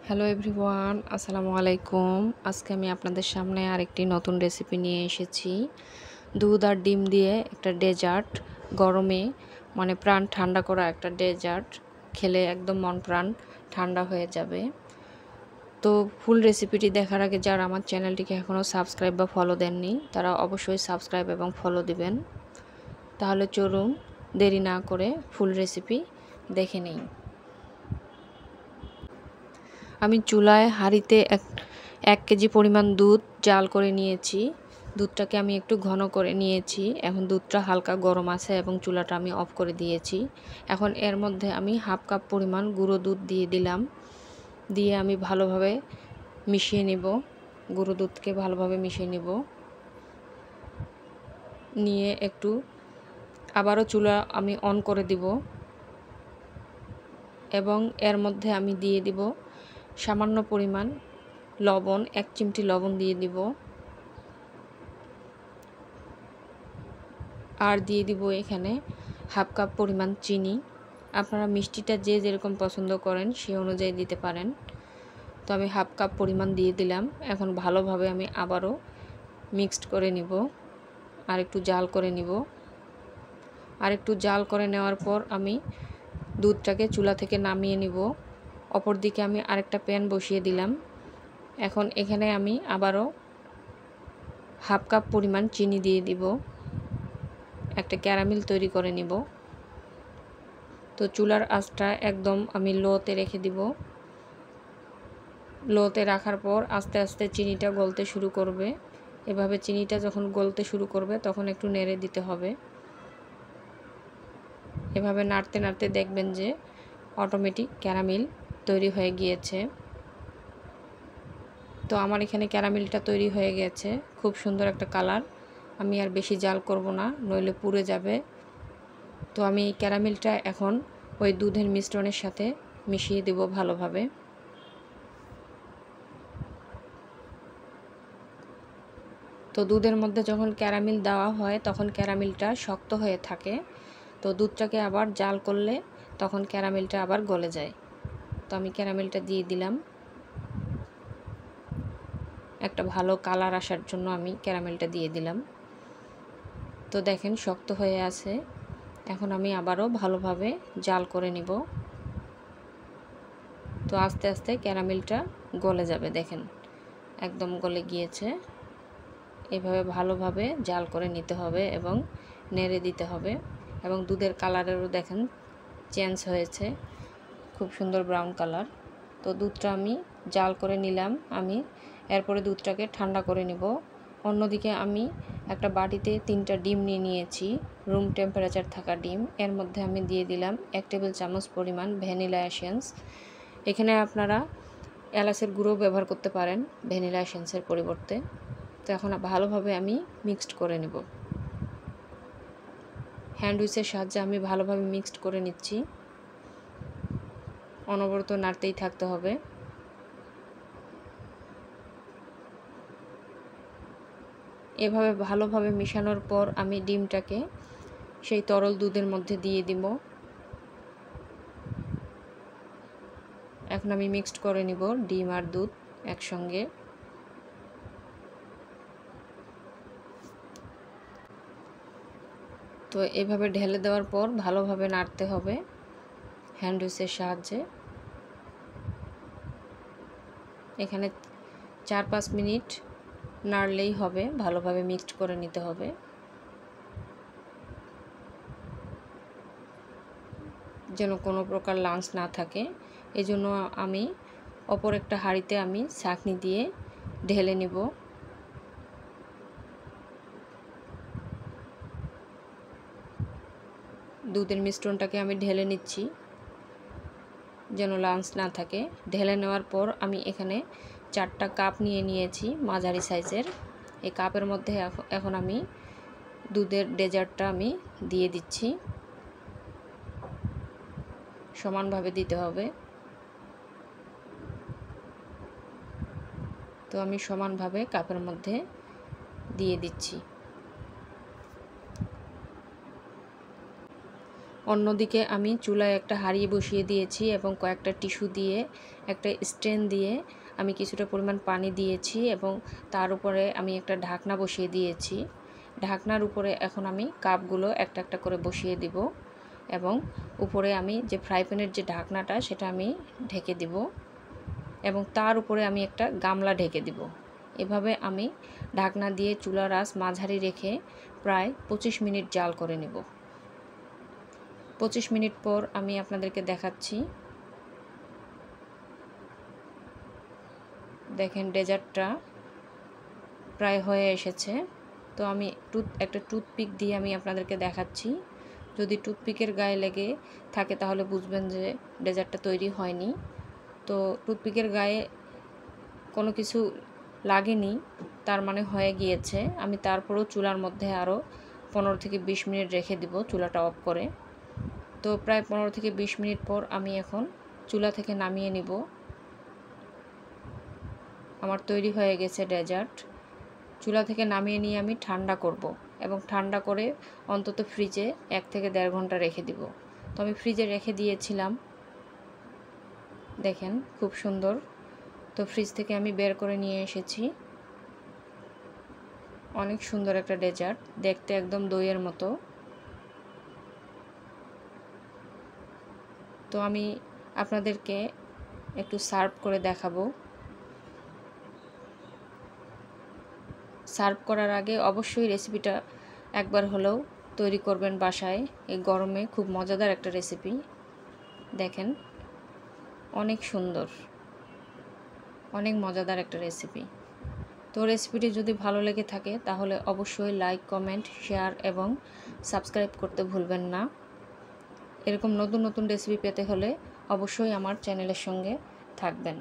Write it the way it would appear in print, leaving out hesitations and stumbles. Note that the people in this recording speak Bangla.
হ্যালো এভরিওয়ান, আসসালামু আলাইকুম। আজকে আমি আপনাদের সামনে আরেকটি নতুন রেসিপি নিয়ে এসেছি। দুধ আর ডিম দিয়ে একটা ডেজার্ট, গরমে প্রাণ ঠান্ডা করা একটা ডেজার্ট খেলে একদম মন প্রাণ ঠান্ডা হয়ে যাবে। তো ফুল রেসিপিটি দেখার আগে যারা আমার চ্যানেলটিকে এখনও সাবস্ক্রাইব বা ফলো দেননি তারা অবশ্যই সাবস্ক্রাইব এবং ফলো দিবেন। তাহলে চলুন দেরি না করে ফুল রেসিপি দেখে নিই। আমি চুলায় হাঁড়িতে এক কেজি পরিমাণ দুধ জাল করে নিয়েছি। দুধটাকে আমি একটু ঘন করে নিয়েছি। এখন দুধটা হালকা গরম আছে এবং চুলাটা আমি অফ করে দিয়েছি। এখন এর মধ্যে আমি হাফ কাপ পরিমাণ গুঁড়ো দুধ দিয়ে দিলাম। দিয়ে আমি ভালোভাবে মিশিয়ে নিব। গুঁড়ো দুধকে ভালোভাবে মিশিয়ে নিব। নিয়ে একটু আবারও চুলা আমি অন করে দিব এবং এর মধ্যে আমি দিয়ে দিব সামান্য পরিমাণ লবণ, 1 চিমটি লবণ দিয়ে দিব। আর দিয়ে দিব এখানে হাফ কাপ পরিমাণ চিনি। আপনারা মিষ্টিটা যে যেরকম পছন্দ করেন সেই অনুযায়ী দিতে পারেন। তো আমি হাফ কাপ পরিমাণ দিয়ে দিলাম। এখন ভালোভাবে আমি আবারও মিক্সড করে নিব। আর একটু জাল করে নিব। আর একটু জাল করে নেওয়ার পর আমি দুধটাকে চুলা থেকে নামিয়ে নিব। অপর দিকে আমি আরেকটা প্যান বসিয়ে দিলাম। এখন এখানে আমি আবারও হাফ কাপ পরিমাণ চিনি দিয়ে দিব। একটা ক্যারামেল তৈরি করে নিব। তো চুলার আঁচটা একদম আমি লোতে রেখে দিব। লোতে রাখার পর আস্তে আস্তে চিনিটা গলতে শুরু করবে। এভাবে চিনিটা যখন গলতে শুরু করবে তখন একটু নেড়ে দিতে হবে। এভাবে নাড়তে নাড়তে দেখবেন যে অটোমেটিক ক্যারামেল তৈরি হয়ে গিয়েছে। তো আমার এখানে ক্যারামেলটা তৈরি হয়ে গেছে। খুব সুন্দর একটা কালার। আমি আর বেশি জাল করব না, নইলে পুড়ে যাবে। তো আমি এই ক্যারামেলটা এখন ওই দুধের মিশ্রণের সাথে মিশিয়ে দেব ভালোভাবে। তো দুধের মধ্যে যখন ক্যারামেল দেওয়া হয় তখন ক্যারামেলটা শক্ত হয়ে থাকে। তো দুধটাকে আবার জাল করলে তখন ক্যারামেলটা আবার গলে যায়। তো আমি ক্যারামেলটা দিয়ে দিলাম। একটা ভালো কালার আসার জন্য আমি ক্যারামেলটা দিয়ে দিলাম। তো দেখেন শক্ত হয়ে আছে। এখন আমি আবারও ভালোভাবে জাল করে নিব। তো আস্তে আস্তে ক্যারামেলটা গলে যাবে। দেখেন একদম গলে গিয়েছে। এভাবে ভালোভাবে জাল করে নিতে হবে এবং নেড়ে দিতে হবে। এবং দুধের কালারেরও দেখেন চেঞ্জ হয়েছে, খুব সুন্দর ব্রাউন কালার। তো দুধটা আমি জাল করে নিলাম। আমি এরপরে দুধটাকে ঠান্ডা করে নেব। অন্যদিকে আমি একটা বাটিতে 3টা ডিম নিয়ে নিয়েছি, রুম টেম্পারেচার থাকা ডিম। এর মধ্যে আমি দিয়ে দিলাম 1 টেবিল চামচ পরিমাণ ভ্যানিলা এসেন্স। এখানে আপনারা এলাচের গুঁড়ো ব্যবহার করতে পারেন ভ্যানিলা এসেন্সের পরিবর্তে। তো এখন ভালোভাবে আমি মিক্সড করে নেব। হ্যান্ড উইচের সাহায্যে আমি ভালোভাবে মিক্সড করে নিচ্ছি। অনবরত নাড়তেই থাকতে হবে। এভাবে ভালোভাবে মেশানোর পর আমি ডিমটাকে সেই তরল দুধের মধ্যে দিয়ে দিব। এখন আমি মিক্সড করে নিব ডিম আর দুধ একসঙ্গে। তো এভাবে ঢেলে দেওয়ার পর ভালোভাবে নাড়তে হবে হ্যান্ড উইচের সাহায্যে। এখানে 4-5 মিনিট নাড়লেই হবে, ভালোভাবে মিক্সড করে নিতে হবে। যেন কোনো প্রকার লাঞ্চ না থাকে, এজন্য আমি অপর একটা হাঁড়িতে আমি ছাঁকনি দিয়ে ঢেলে নিব। দুধের মিশ্রণটাকে আমি ঢেলে নিচ্ছি যেন লাঞ্চ না থাকে। ঢেলে নেওয়ার পর আমি এখানে 4টা কাপ নিয়ে নিয়েছি মাঝারি সাইজের। এই কাপের মধ্যে এখন আমি দুধের ডেজার্টটা আমি দিয়ে দিচ্ছি। সমানভাবে দিতে হবে। তো আমি সমানভাবে কাপের মধ্যে দিয়ে দিচ্ছি। অন্যদিকে আমি চুলায় একটা হাঁড়ি বসিয়ে দিয়েছি এবং কয়েকটা টিস্যু দিয়ে একটা স্ট্যান্ড দিয়ে আমি কিছুটা পরিমাণ পানি দিয়েছি এবং তার উপরে আমি একটা ঢাকনা বসিয়ে দিয়েছি। ঢাকনার উপরে এখন আমি কাপগুলো একটা একটা করে বসিয়ে দিব এবং উপরে আমি যে ফ্রাই প্যানের যে ঢাকনাটা সেটা আমি ঢেকে দিব এবং তার উপরে আমি একটা গামলা ঢেকে দিব। এভাবে আমি ঢাকনা দিয়ে চুলার আঁচ মাঝারি রেখে প্রায় 25 মিনিট জাল করে নেব। 25 মিনিট পর আমি আপনাদেরকে দেখাচ্ছি। দেখেন ডেজার্টটা প্রায় হয়ে এসেছে। তো আমি একটা টুথপিক দিয়ে আমি আপনাদেরকে দেখাচ্ছি। যদি টুথপিকের গায়ে লেগে থাকে তাহলে বুঝবেন যে ডেজার্টটা তৈরি হয়নি। তো টুথপিকের গায়ে কোনো কিছু লাগেনি, তার মানে হয়ে গিয়েছে। আমি তারপরও চুলার মধ্যে আরও 15 থেকে 20 মিনিট রেখে দিব চুলাটা অফ করে। তো প্রায় 15 থেকে 20 মিনিট পর আমি এখন চুলা থেকে নামিয়ে নিব। আমার তৈরি হয়ে গেছে ডেজার্ট। চুলা থেকে নামিয়ে নিয়ে আমি ঠান্ডা করব এবং ঠান্ডা করে অন্তত ফ্রিজে 1 থেকে 1.5 ঘন্টা রেখে দিব। তো আমি ফ্রিজে রেখে দিয়েছিলাম, দেখেন খুব সুন্দর। তো ফ্রিজ থেকে আমি বের করে নিয়ে এসেছি। অনেক সুন্দর একটা ডেজার্ট, দেখতে একদম দইয়ের মতো। তো আমি আপনাদেরকে একটু সার্ভ করে দেখাবো। সার্ভ করার আগে অবশ্যই রেসিপিটা একবার হলেও তৈরি করবেন বাসায়। এই গরমে খুব মজাদার একটা রেসিপি। দেখেন অনেক সুন্দর, অনেক মজাদার একটা রেসিপি। তো রেসিপিটি যদি ভালো লেগে থাকে তাহলে অবশ্যই লাইক, কমেন্ট, শেয়ার এবং সাবস্ক্রাইব করতে ভুলবেন না। এরকম নতুন নতুন রেসিপি পেতে হলে অবশ্যই আমার চ্যানেলের সঙ্গে থাকবেন।